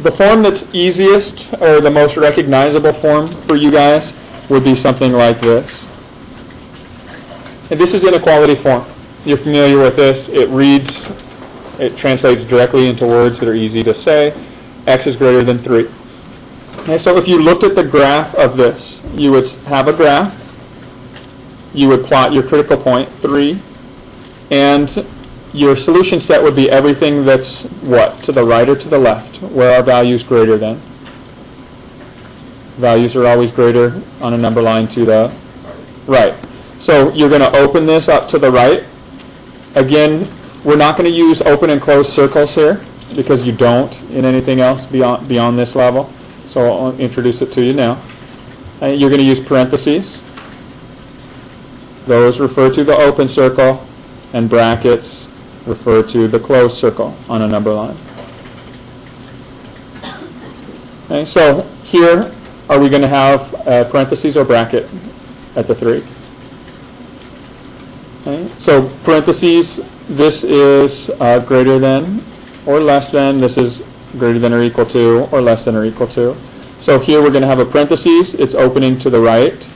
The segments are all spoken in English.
The form that's easiest or the most recognizable form for you guys would be something like this. And this is Inequality Form. You're familiar with this. It translates directly into words that are easy to say. X is greater than 3. Okay, so if you looked at the graph of this, you would have a graph. You would plot your critical point, 3, and your solution set would be everything that's what? To the right or to the left, where are values greater than? Values are always greater on a number line to the right. So you're going to open this up to the right. Again, we're not going to use open and close circles here because you don't in anything else beyond this level. So I'll introduce it to you now. You're going to use parentheses. Those refer to the open circle, and brackets refer to the closed circle on a number line. Okay, so here, are we going to have parentheses or bracket at the 3? Okay, so parentheses, this is greater than or less than. This is greater than or equal to or less than or equal to. So here we're going to have a parentheses. It's opening to the right.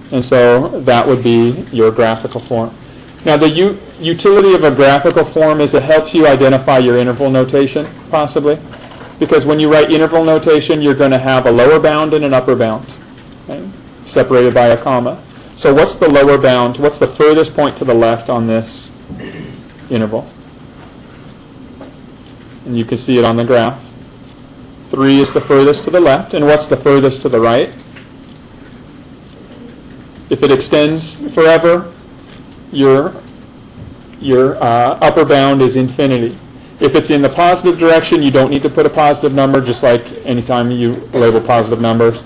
And so that would be your graphical form. Now the utility of a graphical form is it helps you identify your interval notation, possibly. Because when you write interval notation, you're going to have a lower bound and an upper bound, okay, separated by a comma. So what's the lower bound? What's the furthest point to the left on this interval? And you can see it on the graph. 3 is the furthest to the left. And what's the furthest to the right? If it extends forever, your upper bound is infinity. If it's in the positive direction, you don't need to put a positive number, just like anytime you label positive numbers.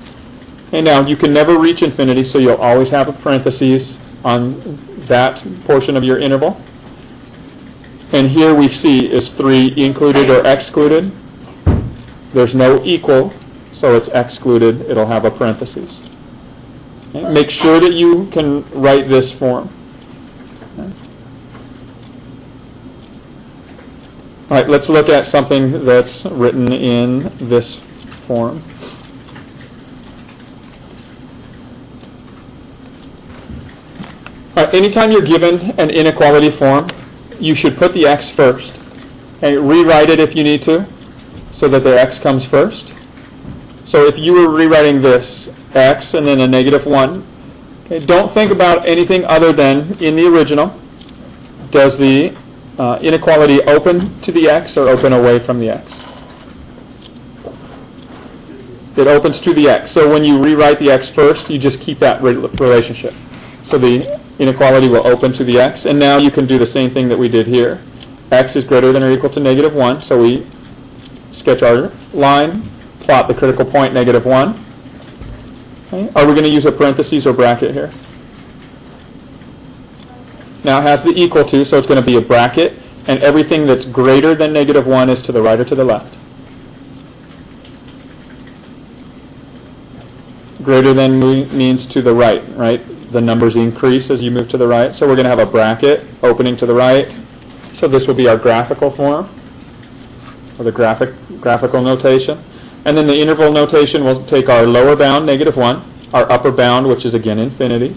And now, you can never reach infinity, so you'll always have a parentheses on that portion of your interval. And here we see, is 3 included or excluded? There's no equal, so it's excluded. It'll have a parentheses. Okay. Make sure that you can write this form. Okay. All right, let's look at something that's written in this form. All right, anytime you're given an inequality form, you should put the x first. Okay, rewrite it if you need to, so that the x comes first. So if you were rewriting this, x and then a -1, okay, don't think about anything other than in the original. Does the inequality open to the x or open away from the x? It opens to the x. So when you rewrite the x first, you just keep that relationship. So the inequality will open to the x. And now you can do the same thing that we did here. X is greater than or equal to -1. So we sketch our line, plot the critical point, -1. Okay. Are we going to use a parentheses or bracket here? Now it has the equal to, so it's going to be a bracket, and everything that's greater than -1 is to the right or to the left. Greater than means to the right, right? The numbers increase as you move to the right. So we're going to have a bracket opening to the right. So this will be our graphical form, or the graphical notation. And then the interval notation will take our lower bound, -1, our upper bound, which is again infinity,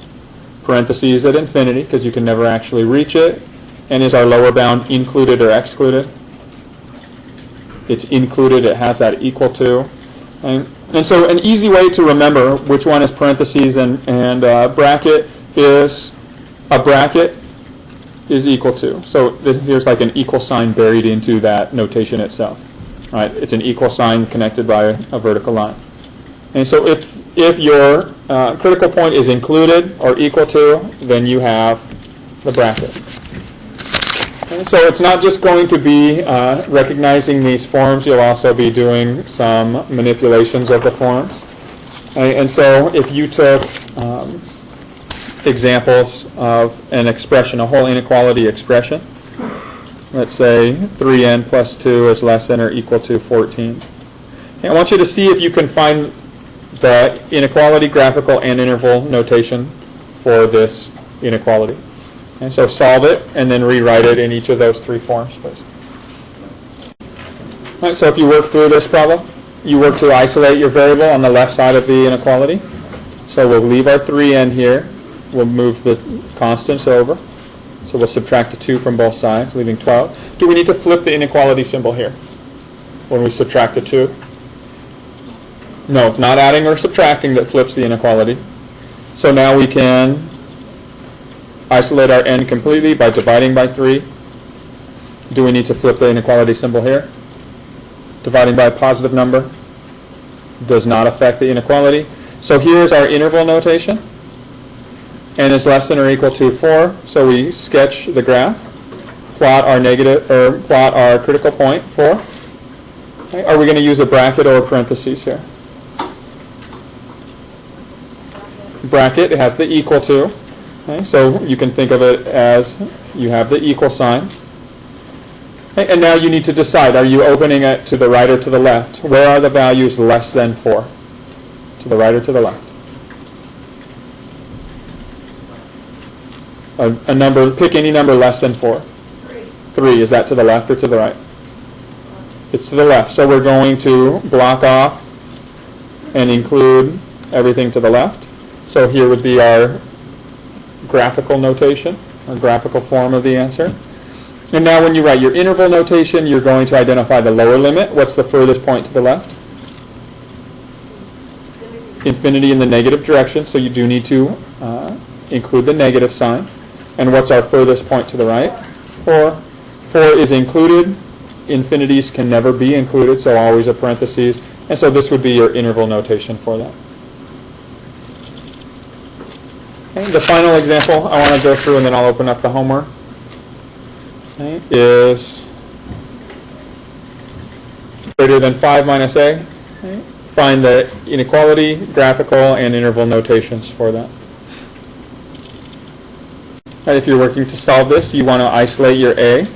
parentheses at infinity, because you can never actually reach it, and is our lower bound included or excluded? It's included, it has that equal to. And so an easy way to remember which one is parentheses and bracket is a bracket is equal to. So here's like an equal sign buried into that notation itself. Right? It's an equal sign connected by a vertical line. And so if your critical point is included or equal to, then you have the bracket. And so it's not just going to be recognizing these forms, you'll also be doing some manipulations of the forms. And so if you took examples of an expression, a whole inequality expression, let's say 3n plus 2 is less than or equal to 14. And I want you to see if you can find the inequality graphical and interval notation for this inequality. And so solve it and then rewrite it in each of those 3 forms, please. All right, so if you work through this problem, you work to isolate your variable on the left side of the inequality. So we'll leave our 3 in here. We'll move the constants over. So we'll subtract a 2 from both sides, leaving 12. Do we need to flip the inequality symbol here when we subtract a 2? No, it's not adding or subtracting that flips the inequality. So now we can isolate our n completely by dividing by 3. Do we need to flip the inequality symbol here? Dividing by a positive number does not affect the inequality. So here's our interval notation. N is less than or equal to 4. So we sketch the graph, plot our critical point 4. Okay. Are we going to use a bracket or a parentheses here? Bracket, it has the equal to. Okay. So you can think of it as you have the equal sign. Okay. And now you need to decide, are you opening it to the right or to the left? Where are the values less than 4? To the right or to the left? A number, pick any number less than 4. 3. Is that to the left or to the right? It's to the left. So we're going to block off and include everything to the left. So here would be our graphical notation, or graphical form of the answer. And now when you write your interval notation, you're going to identify the lower limit. What's the furthest point to the left? Infinity in the negative direction, so you do need to include the negative sign. And what's our furthest point to the right? 4. 4 is included. Infinities can never be included, so always a parentheses. And so this would be your interval notation for that. Okay, the final example I want to go through, and then I'll open up the homework, okay, is greater than 5 minus a. Okay. Find the inequality, graphical, and interval notations for that. Right, if you're working to solve this, you want to isolate your a.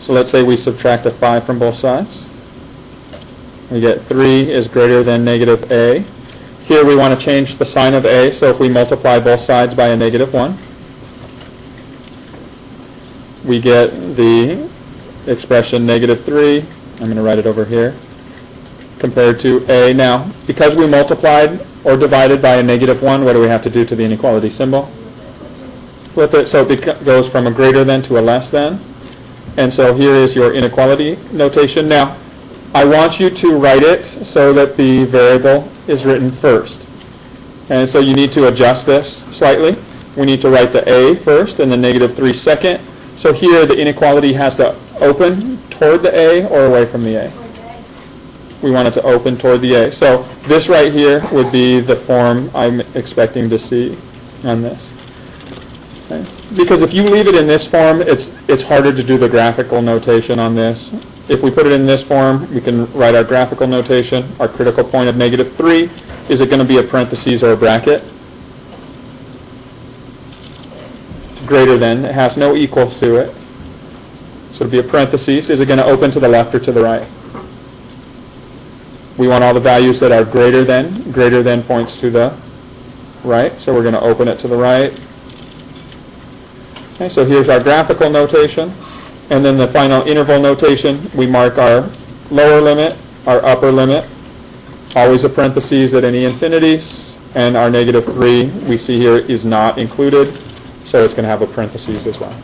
So let's say we subtract a 5 from both sides. We get 3 is greater than negative a. Here we want to change the sign of a, so if we multiply both sides by a negative 1, we get the expression negative 3. I'm going to write it over here, compared to a. Now, because we multiplied or divided by a negative 1, what do we have to do to the inequality symbol? Flip it so it goes from a greater than to a less than. And so here is your inequality notation. Now, I want you to write it so that the variable is written first. And so you need to adjust this slightly. We need to write the a first and the negative 3 second. So here the inequality has to open toward the a or away from the a. We want it to open toward the a. So this right here would be the form I'm expecting to see on this. Okay. Because if you leave it in this form, it's harder to do the graphical notation on this. If we put it in this form, we can write our graphical notation. Our critical point of negative 3, is it going to be a parentheses or a bracket? It's greater than. It has no equals to it. So it would be a parentheses. Is it going to open to the left or to the right? We want all the values that are greater than points to the right. So we're going to open it to the right. Okay, so here's our graphical notation. And then the final interval notation, we mark our lower limit, our upper limit, always a parentheses at any infinities, and our negative 3 we see here is not included, so it's going to have a parentheses as well.